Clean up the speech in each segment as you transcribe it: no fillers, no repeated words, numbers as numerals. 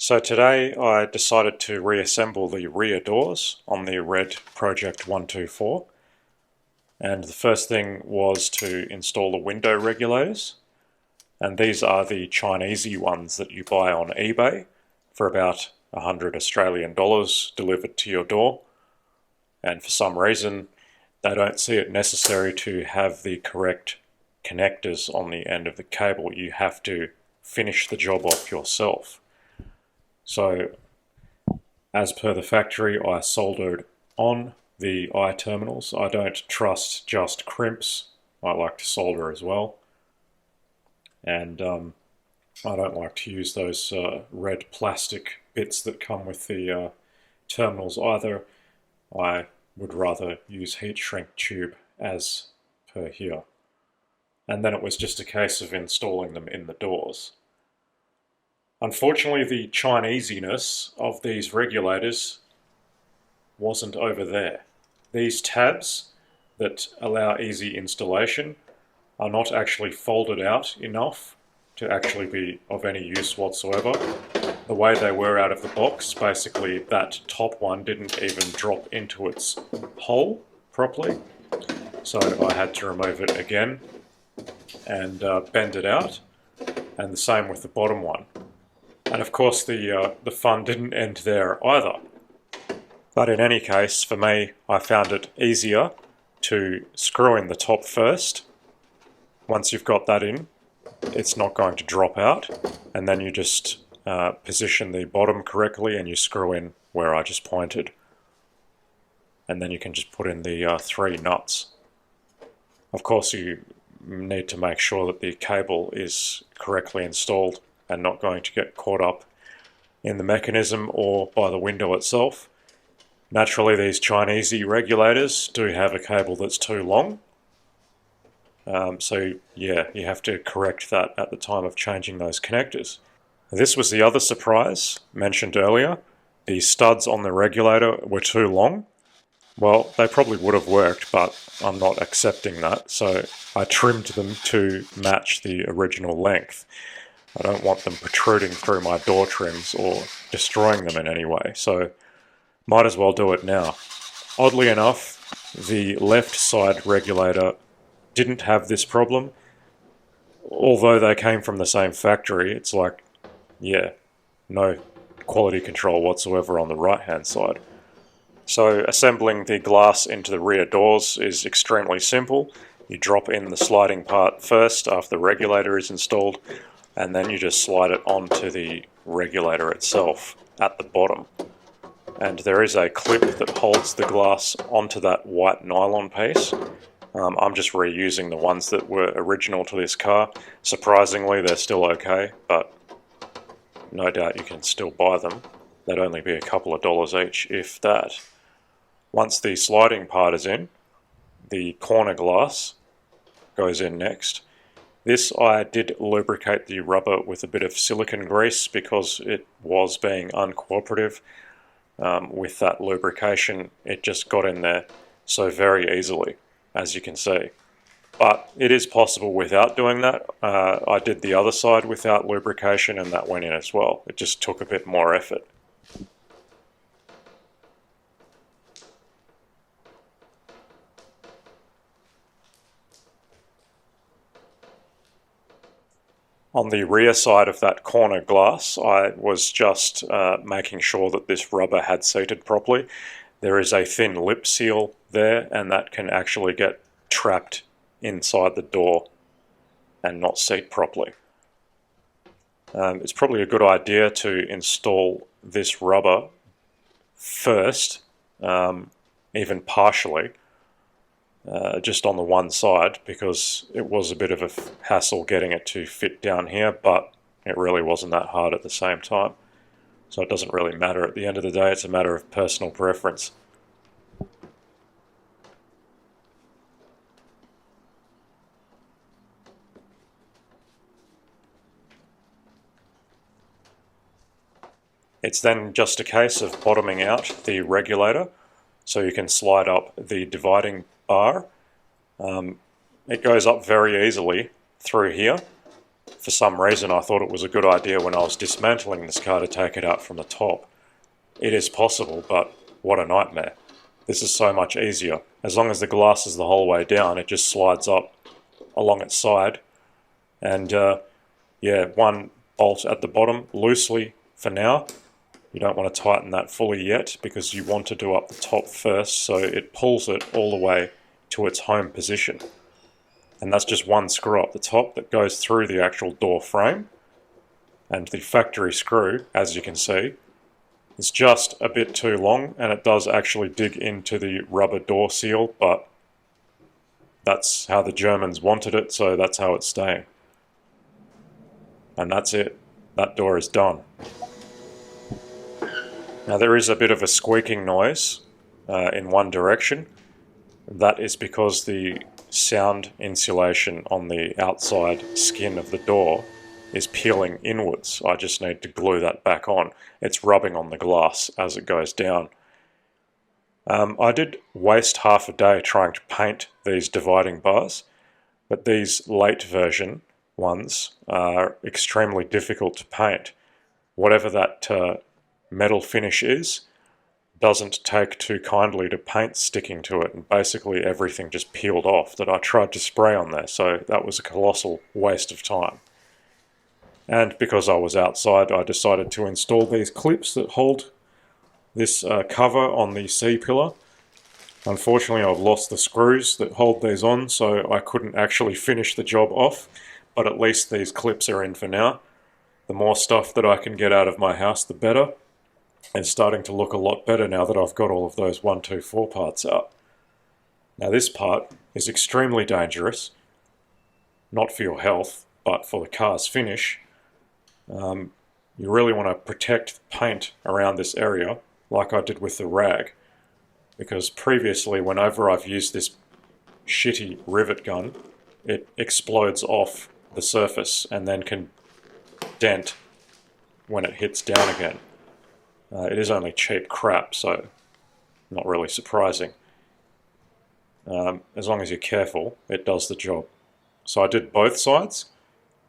So today I decided to reassemble the rear doors on the red Project 124, and the first thing was to install the window regulators, and these are the Chinesey ones that you buy on eBay for about 100 Australian dollars delivered to your door, and for some reason they don't see it necessary to have the correct connectors on the end of the cable. You have to finish the job off yourself. So, as per the factory, I soldered on the eye terminals. I don't trust just crimps. I like to solder as well. And I don't like to use those red plastic bits that come with the terminals either. I would rather use heat shrink tube as per here. And then it was just a case of installing them in the doors. Unfortunately, the Chinesiness of these regulators wasn't over there. These tabs that allow easy installation are not actually folded out enough to actually be of any use whatsoever. The way they were out of the box, basically that top one didn't even drop into its hole properly. So I had to remove it again and bend it out, and the same with the bottom one. And of course the fun didn't end there either. But in any case, for me, I found it easier to screw in the top first. Once you've got that in, it's not going to drop out, and then you just position the bottom correctly and you screw in where I just pointed. And then you can just put in the 3 nuts. Of course, you need to make sure that the cable is correctly installed and not going to get caught up in the mechanism or by the window itself. Naturally, these Chinesey regulators do have a cable that's too long. So yeah, you have to correct that at the time of changing those connectors. This was the other surprise mentioned earlier. The studs on the regulator were too long. Well, they probably would have worked, but I'm not accepting that, so I trimmed them to match the original length. I don't want them protruding through my door trims or destroying them in any way, so might as well do it now. Oddly enough, the left side regulator didn't have this problem. Although they came from the same factory, it's like, yeah, no quality control whatsoever on the right hand side. So assembling the glass into the rear doors is extremely simple. You drop in the sliding part first after the regulator is installed, and then you just slide it onto the regulator itself at the bottom. And there is a clip that holds the glass onto that white nylon piece. I'm just reusing the ones that were original to this car. Surprisingly, they're still okay, but no doubt you can still buy them. They'd only be a couple of dollars each, if that. Once the sliding part is in, the corner glass goes in next. This I did lubricate the rubber with a bit of silicone grease because it was being uncooperative. With that lubrication, it just got in there so very easily, as you can see. But it is possible without doing that. I did the other side without lubrication and that went in as well. It just took a bit more effort. On the rear side of that corner glass, I was just making sure that this rubber had seated properly. There is a thin lip seal there, and that can actually get trapped inside the door and not seat properly. It's probably a good idea to install this rubber first, even partially, just on the one side, because it was a bit of a hassle getting it to fit down here, but it really wasn't that hard at the same time. So it doesn't really matter. At the end of the day, it's a matter of personal preference. It's then just a case of bottoming out the regulator so you can slide up the dividing bar. It goes up very easily through here. for some reason I thought it was a good idea when I was dismantling this car to take it out from the top. It is possible, but what a nightmare. This is so much easier. As long as the glass is the whole way down, it just slides up along its side. And yeah, one bolt at the bottom, loosely for now. You don't want to tighten that fully yet because you want to do up the top first so it pulls it all the way to its home position. And that's just one screw up the top that goes through the actual door frame. And the factory screw, as you can see, is just a bit too long, and it does actually dig into the rubber door seal, but that's how the Germans wanted it, so that's how it's staying. And that's it. That door is done. Now there is a bit of a squeaking noise in one direction. That is because the sound insulation on the outside skin of the door is peeling inwards. I just need to glue that back on. It's rubbing on the glass as it goes down. I did waste half a day trying to paint these dividing bars, but these late version ones are extremely difficult to paint. Whatever that metal finish is, doesn't take too kindly to paint sticking to it, and basically everything just peeled off that I tried to spray on there, so that was a colossal waste of time. And because I was outside, I decided to install these clips that hold this cover on the C-pillar. Unfortunately, I've lost the screws that hold these on, so I couldn't actually finish the job off, but at least these clips are in for now. The more stuff that I can get out of my house, the better. It's starting to look a lot better now that I've got all of those 124 parts out. Now this part is extremely dangerous, not for your health, but for the car's finish. You really want to protect the paint around this area, like I did with the rag, because previously, whenever I've used this shitty rivet gun, it explodes off the surface and then can dent when it hits down again. It is only cheap crap, so not really surprising. As long as you're careful, it does the job. So I did both sides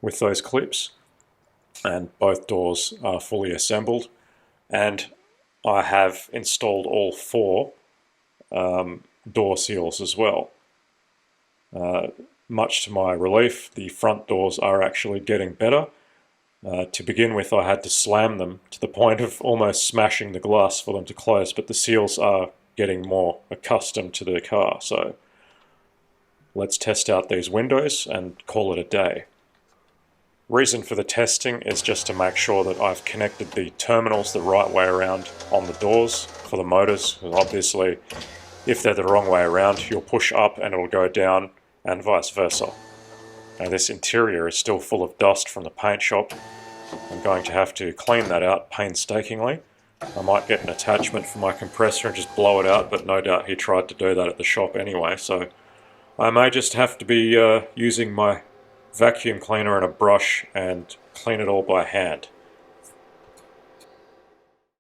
with those clips, and both doors are fully assembled, and I have installed all 4 door seals as well. Much to my relief, the front doors are actually getting better. To begin with, I had to slam them to the point of almost smashing the glass for them to close, but the seals are getting more accustomed to the car, so let's test out these windows and call it a day. Reason for the testing is just to make sure that I've connected the terminals the right way around on the doors for the motors. Obviously, if they're the wrong way around, you'll push up and it'll go down, and vice versa. Now this interior is still full of dust from the paint shop. I'm going to have to clean that out painstakingly. I might get an attachment for my compressor and just blow it out, but no doubt he tried to do that at the shop anyway, so I may just have to be using my vacuum cleaner and a brush and clean it all by hand.